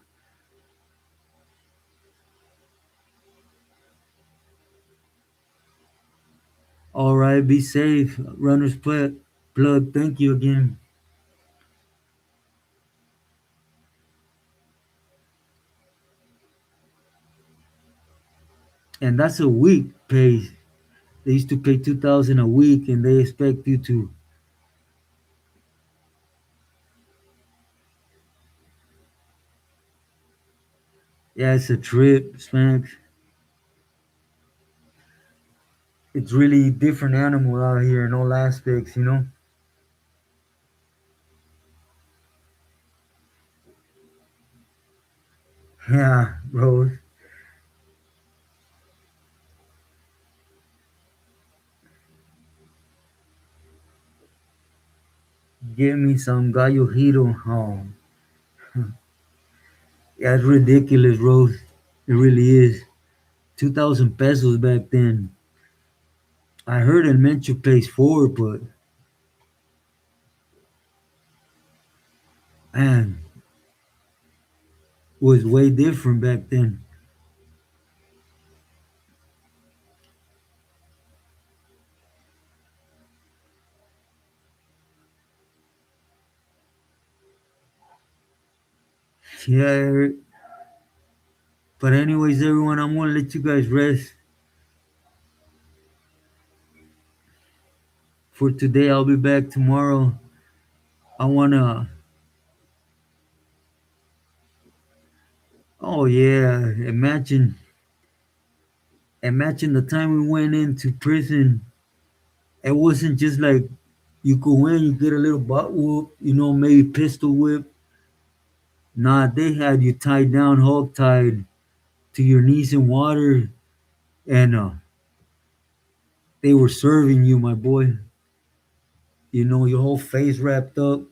all right, be safe. Runners plug. Thank you again. And that's a week pay. They used to pay 2,000 a week, and they expect you to. Yeah, it's a trip, Spanx. It's really different animal out here in all aspects. Yeah, bro. Give me some gallo hero. Oh, yeah, it's ridiculous, Rose. It really is. 2,000 pesos back then. I heard in Menchu pays four, but man, it was way different back then. Yeah, but anyways, everyone, I'm gonna let you guys rest. For today, I'll be back tomorrow. I wanna. Oh yeah, imagine the time we went into prison. It wasn't just like you go in, you get a little butt whoop, maybe pistol whip. Nah, they had you tied down, hog tied to your knees in water, and they were serving you, my boy. Your whole face wrapped up.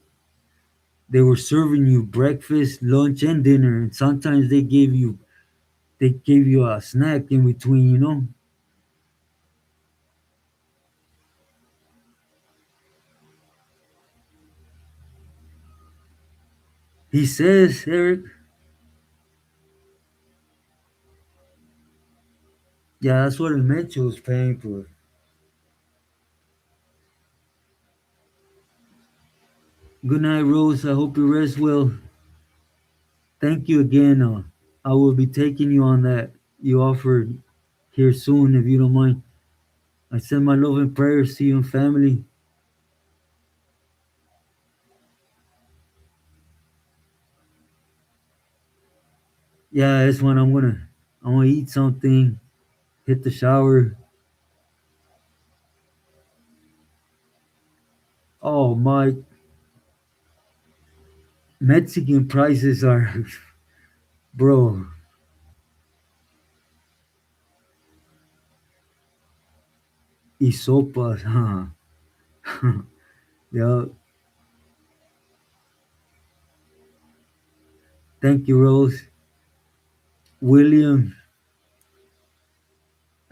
They were serving you breakfast, lunch, and dinner, and sometimes they gave you a snack in between. He says, Eric, yeah, that's what El Mencho was paying for. Good night, Rose. I hope you rest well. Thank you again. I will be taking you on that you offered here soon, if you don't mind. I send my love and prayers to you and family. Yeah, that's when I'm gonna eat something, hit the shower. Oh my, Mexican prices are, bro, y sopas, huh? Yeah, thank you, Rose. William,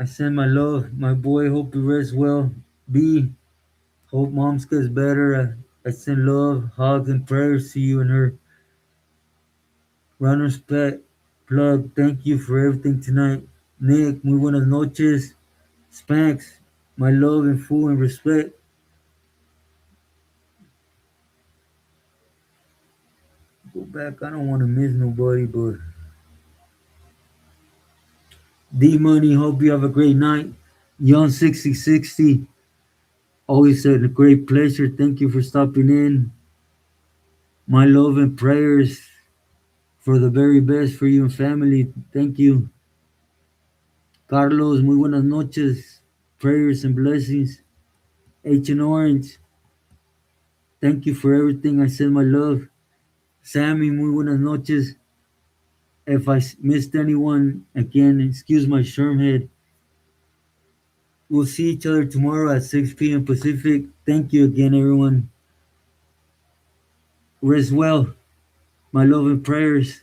I send my love, my boy. Hope you rest well. B, hope mom's gets better. I send love, hugs, and prayers to you and her. Runner's pet, plug. Thank you for everything tonight. Nick, muy buenas noches. Spanx, my love and full and respect. Go back. I don't want to miss nobody, but D Money. Hope you have a great night. Young 6060. Always a great pleasure. Thank you for stopping in. My love and prayers for the very best for you and family. Thank you. Carlos, muy buenas noches. Prayers and blessings. H and Orange, thank you for everything. I send my love. Sammy, muy buenas noches. If I missed anyone, again, excuse my sherm head. We'll see each other tomorrow at 6 p.m. Pacific. Thank you again, everyone. Rest well. My love and prayers.